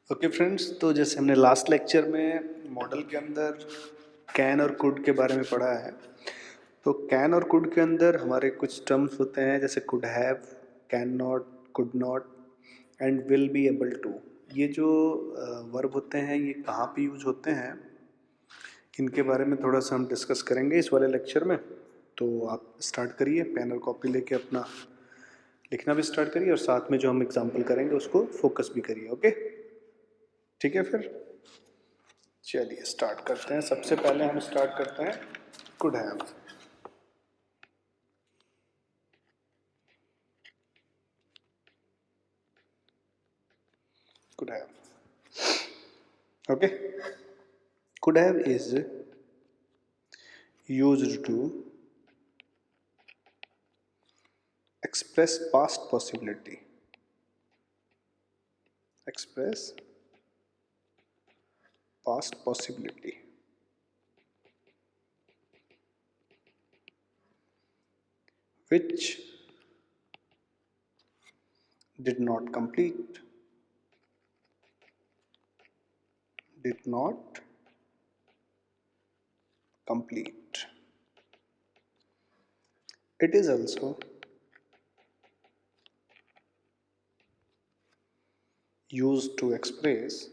Okay friends, तो जैसे हमने लास्ट लेक्चर में मॉडल के अंदर कैन और कुड के बारे में पढ़ा है। तो कैन और कुड के अंदर हमारे कुछ टर्म्स होते हैं, जैसे could have, can not, could not and will be able to. ये जो वर्ब होते हैं ये कहाँ पे यूज होते हैं, इनके बारे में थोड़ा सा हम डिस्कस करेंगे इस वाले लेक्चर में। तो आप स्टार्ट करिए, पेन और कॉपी लेके अपना लिखना भी स्टार्ट करिए और साथ में जो हम एग्जाम्पल करेंगे उसको फोकस भी करिए। ओके, ठीक है फिर चलिए स्टार्ट करते हैं। सबसे पहले हम स्टार्ट करते हैं could have. Could have, okay. Could have is used to express past possibility, express past possibility which did not complete, did not complete. It is also used to express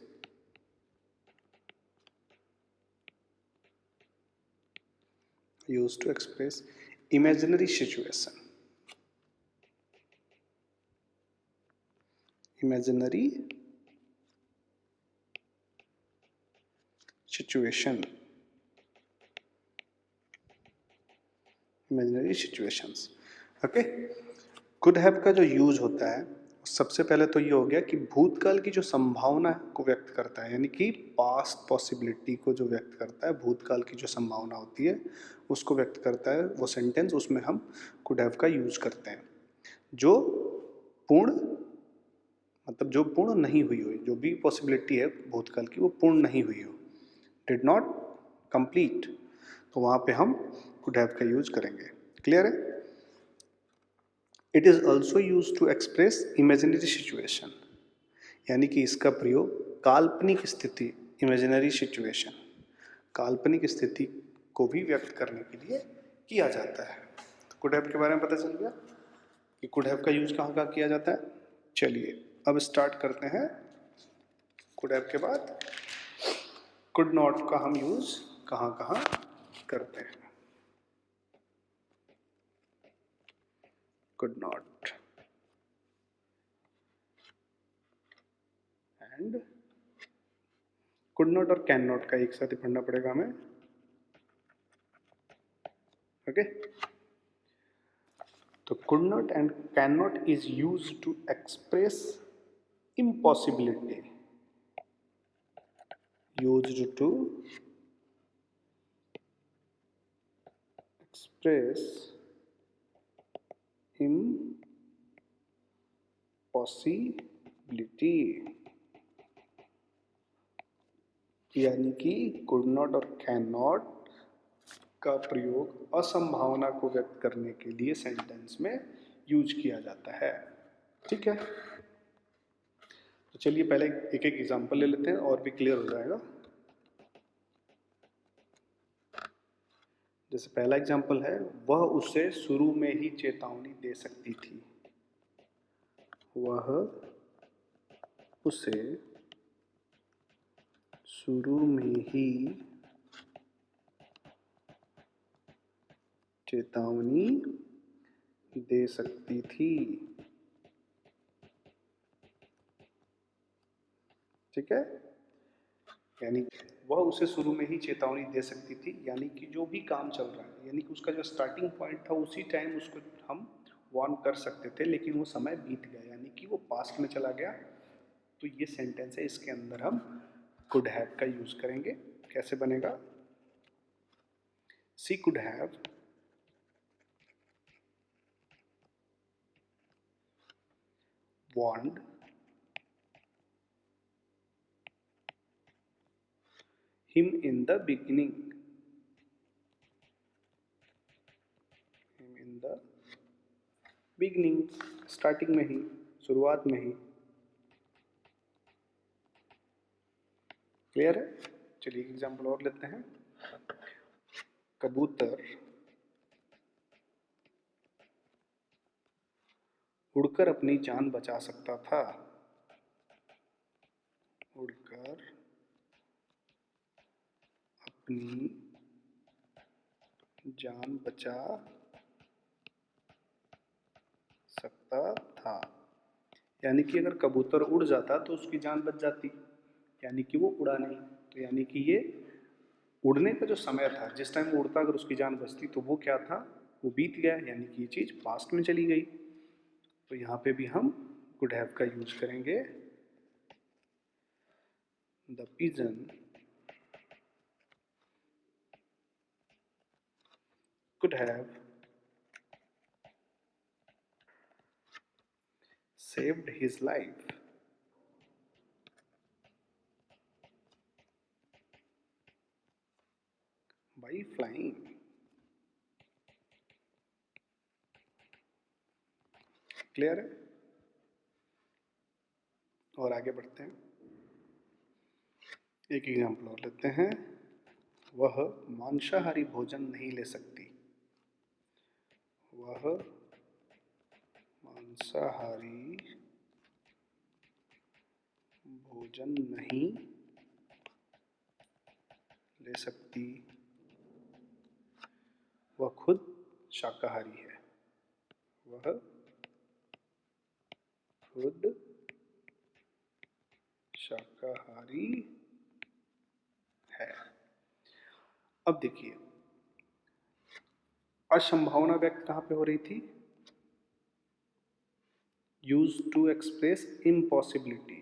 imaginary situation, imaginary situation, imaginary situations। Okay, could have का जो use होता है सबसे पहले तो ये हो गया कि भूतकाल की जो संभावना को व्यक्त करता है, यानी कि पास्ट पॉसिबिलिटी को जो व्यक्त करता है, भूतकाल की जो संभावना होती है उसको व्यक्त करता है वो सेंटेंस, उसमें हम कुड हैव का यूज करते हैं। जो पूर्ण, मतलब जो पूर्ण नहीं हुई हो, जो भी पॉसिबिलिटी है भूतकाल की वो पूर्ण नहीं हुई हो, डिड नॉट कंप्लीट, तो वहां पे हम कुड हैव का यूज करेंगे। क्लियर है? It is also use to express imaginary situation, यानी कि इसका प्रयोग काल्पनिक स्थिति, इमेजिनरी सिचुएशन, काल्पनिक स्थिति को भी व्यक्त करने के लिए किया जाता है। तो कुड हैव के बारे में पता चल गया कि कुड हैव का यूज कहाँ कहाँ किया जाता है। चलिए अब स्टार्ट करते हैं। कुड हैव के बाद कुड नॉट का हम यूज कहाँ कहाँ करते हैं। Could not and could not और कैन नॉट का एक साथ ही पढ़ना पड़ेगा हमें। ओके, तो could not and cannot is used to express impossibility, used to express impossibility, यानी कि could not और cannot का प्रयोग असंभावना को व्यक्त करने के लिए सेंटेंस में यूज किया जाता है। ठीक है, तो चलिए पहले एक एक एग्जांपल ले लेते हैं और भी क्लियर हो जाएगा। जैसे पहला एग्जांपल है, वह उसे शुरू में ही चेतावनी दे सकती थी। वह उसे शुरू में ही चेतावनी दे सकती थी। ठीक है, यानी वह उसे शुरू में ही चेतावनी दे सकती थी, यानी कि जो भी काम चल रहा है, यानी कि उसका जो स्टार्टिंग पॉइंट था उसी टाइम उसको हम वार्न कर सकते थे, लेकिन वो समय बीत गया, यानी कि वो पास्ट में चला गया। तो ये सेंटेंस है, इसके अंदर हम कुड हैव का यूज करेंगे। कैसे बनेगा? She could have warned him in the beginning, him in the beginning, starting में ही, शुरुआत में ही। क्लियर है? चलिए एग्जाम्पल और लेते हैं। कबूतर उड़कर अपनी जान बचा सकता था। उड़कर अपनी जान बचा सकता था, यानी कि अगर कबूतर उड़ जाता तो उसकी जान बच जाती, यानी कि वो उड़ा नहीं। तो यानी कि ये उड़ने का जो समय था, जिस टाइम वो उड़ता अगर उसकी जान बचती तो वो क्या था, वो बीत गया, यानी कि ये चीज़ पास्ट में चली गई। तो यहाँ पे भी हम कुड हैव का यूज करेंगे। The pigeon could have saved his life by flying। Clear है? और आगे बढ़ते हैं, एक एग्जाम्पल और लेते हैं। वह मांसाहारी भोजन नहीं ले सकती। वह मांसाहारी भोजन नहीं ले सकती। वह खुद शाकाहारी है। वह खुद शाकाहारी है। अब देखिए, असंभावना व्यक्त कहाँ पे हो रही थी? Use to express impossibility.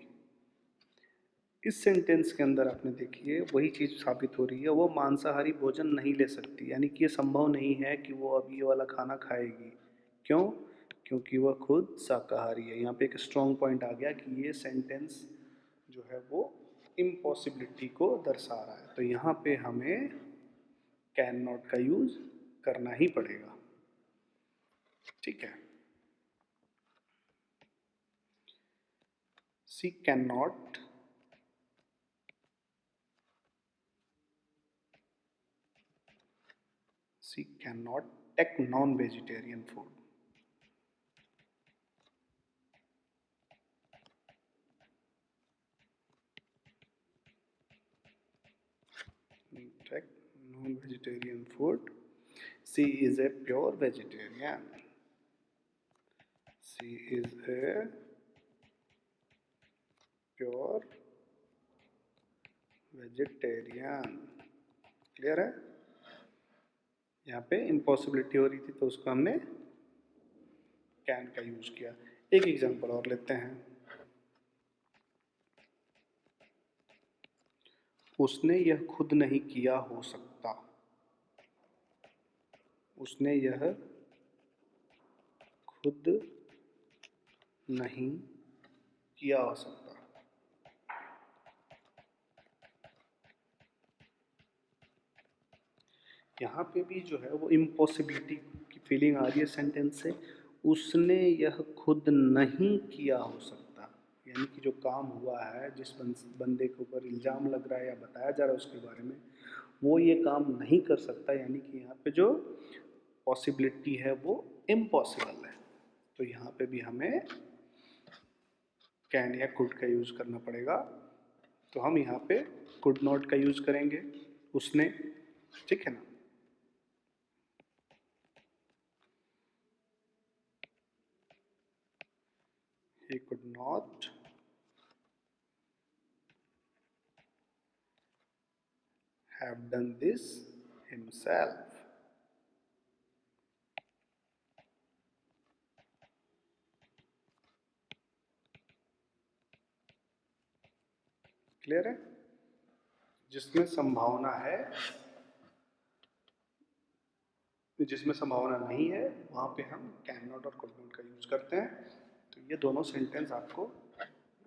इस सेंटेंस के अंदर आपने देखिए वही चीज साबित हो रही है, वो मांसाहारी भोजन नहीं ले सकती, यानी कि ये संभव नहीं है कि वो अब ये वाला खाना खाएगी। क्यों? क्योंकि वह खुद शाकाहारी है। यहाँ पे एक स्ट्रॉन्ग पॉइंट आ गया कि ये सेंटेंस जो है वो इम्पॉसिबिलिटी को दर्शा रहा है। तो यहाँ पे हमें कैन नॉट का यूज करना ही पड़ेगा। ठीक है, she can not take non-vegetarian food। Take non-vegetarian food। She is a pure vegetarian। She is a pure vegetarian। Clear है? यहाँ पे इम्पॉसिबिलिटी हो रही थी तो उसको हमने कैन का यूज किया। एक एग्जांपल और लेते हैं। उसने यह खुद नहीं किया हो सकता। उसने यह खुद नहीं किया हो सकता। यहाँ पे भी जो है वो इम्पॉसिबिलिटी की फीलिंग आ रही है सेंटेंस से। उसने यह खुद नहीं किया हो सकता, यानी कि जो काम हुआ है, जिस बंदे के ऊपर इल्ज़ाम लग रहा है या बताया जा रहा है उसके बारे में, वो ये काम नहीं कर सकता, यानी कि यहाँ पे जो पॉसिबिलिटी है वो इम्पॉसिबल है। तो यहाँ पे भी हमें कैन या कुड का यूज़ करना पड़ेगा। तो हम यहाँ पे कुड नॉट का यूज़ करेंगे, उसने। ठीक है ना? He could not have done this himself। Clear है? जिसमें संभावना है, जिसमें संभावना नहीं है वहाँ पे हम कैन नॉट और कुड नॉट का यूज करते हैं। तो ये दोनों सेंटेंस आपको,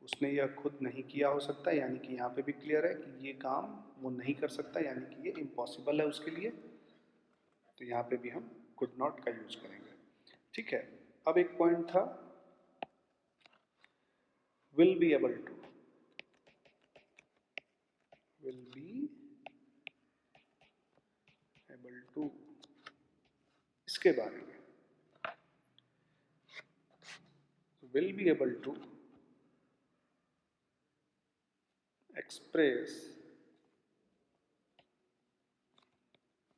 उसने यह खुद नहीं किया हो सकता, यानी कि यहाँ पे भी क्लियर है कि ये काम वो नहीं कर सकता, यानी कि ये इम्पॉसिबल है उसके लिए। तो यहाँ पे भी हम कुड नॉट का यूज करेंगे। ठीक है, अब एक पॉइंट था will be able to. Able to, इसके बारे में will be able to express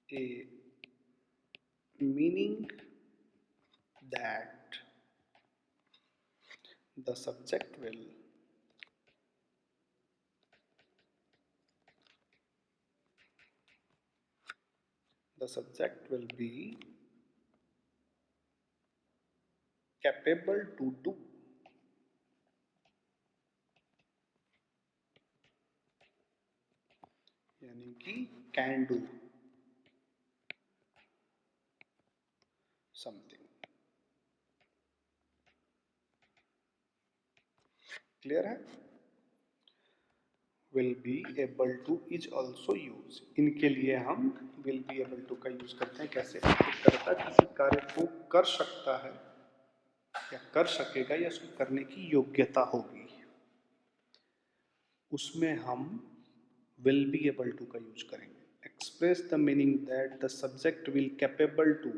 a meaning that the subject will be capable to do, यानी कि कैन डू समथिंग। क्लियर है? Will be able two is also use, इनके लिए हम will be able to का यूज करते हैं। कैसे? करता किसी कार्य को कर सकता है या कर सकेगा या उसको करने की योग्यता होगी, उसमें हम विल बी एबल टू का यूज करेंगे। Express the meaning that the subject will capable to,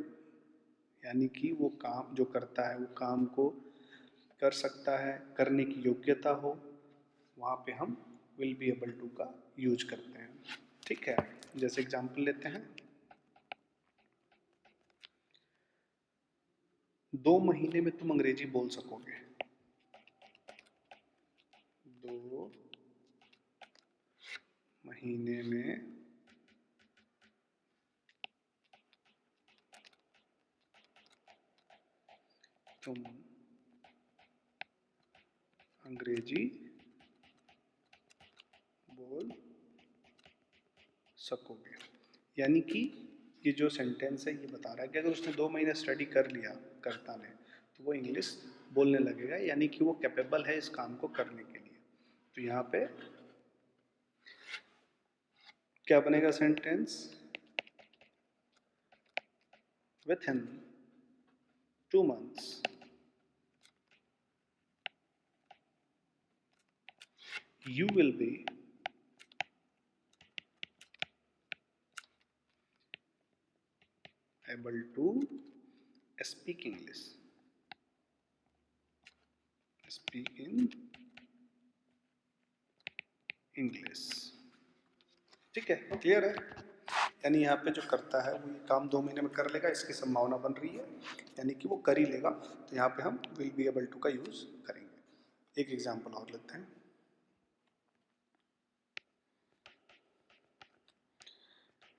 यानी कि वो काम जो करता है वो काम को कर सकता है, करने की योग्यता हो, वहाँ पे हम विल बी एबल टू का यूज करते हैं। ठीक है, जैसे एग्जाम्पल लेते हैं, 2 महीने में तुम अंग्रेजी बोल सकोगे। 2 महीने में तुम अंग्रेजी बोल सकोगे। यानी कि ये जो सेंटेंस है ये बता रहा है कि अगर उसने 2 महीने स्टडी कर लिया कर्ता ने, तो वो इंग्लिश बोलने लगेगा, यानी कि वो कैपेबल है इस काम को करने के लिए। तो यहाँ पे क्या बनेगा sentence? within 2 months you will be able to speak English, speak in English। ठीक है, क्लियर है? यानी यहाँ पे जो करता है वो ये काम 2 महीने में कर लेगा, इसकी संभावना बन रही है, यानी कि वो कर ही लेगा। तो यहाँ पे हम विल बी एबल टू का यूज करेंगे। एक एग्जांपल और लेते हैं,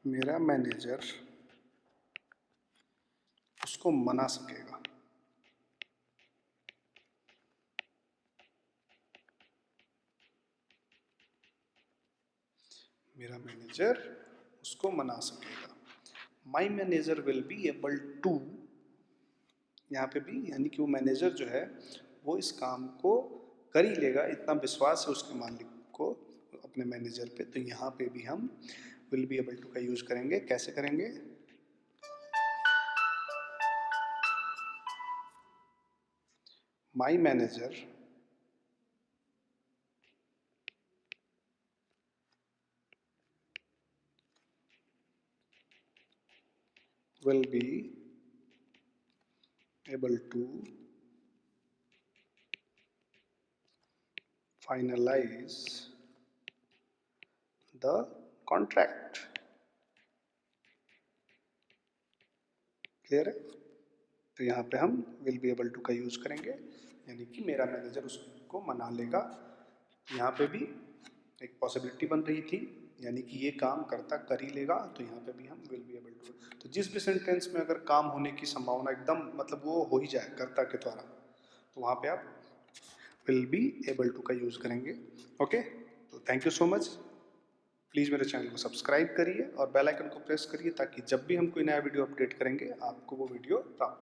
मेरा मैनेजर उसको मना सकेगा। मेरा मैनेजर उसको मना सकेगा। My manager will be able to, यहाँ पे भी यानी कि वो मैनेजर जो है वो इस काम को कर ही लेगा, इतना विश्वास है उसके मालिक को अपने मैनेजर पे। तो यहाँ पे भी हम विल बी एबल टू का यूज करेंगे। कैसे करेंगे? My manager will be able to finalize the contract। Clear है? तो यहाँ पे हम will be able to का यूज करेंगे, यानी कि मेरा मैनेजर उसको मना लेगा। यहाँ पे भी एक पॉसिबिलिटी बन रही थी, यानी कि ये काम करता कर ही लेगा। तो यहाँ पे भी हम विल बी एबल टू, तो जिस भी सेंटेंस में अगर काम होने की संभावना एकदम मतलब वो हो ही जाए कर्ता के द्वारा, तो वहाँ पे आप विल बी एबल टू का यूज़ करेंगे। ओके, तो thank you so much. Please मेरे चैनल को सब्सक्राइब करिए और बेल आइकन को प्रेस करिए, ताकि जब भी हम कोई नया वीडियो अपडेट करेंगे आपको वो वीडियो प्राप्त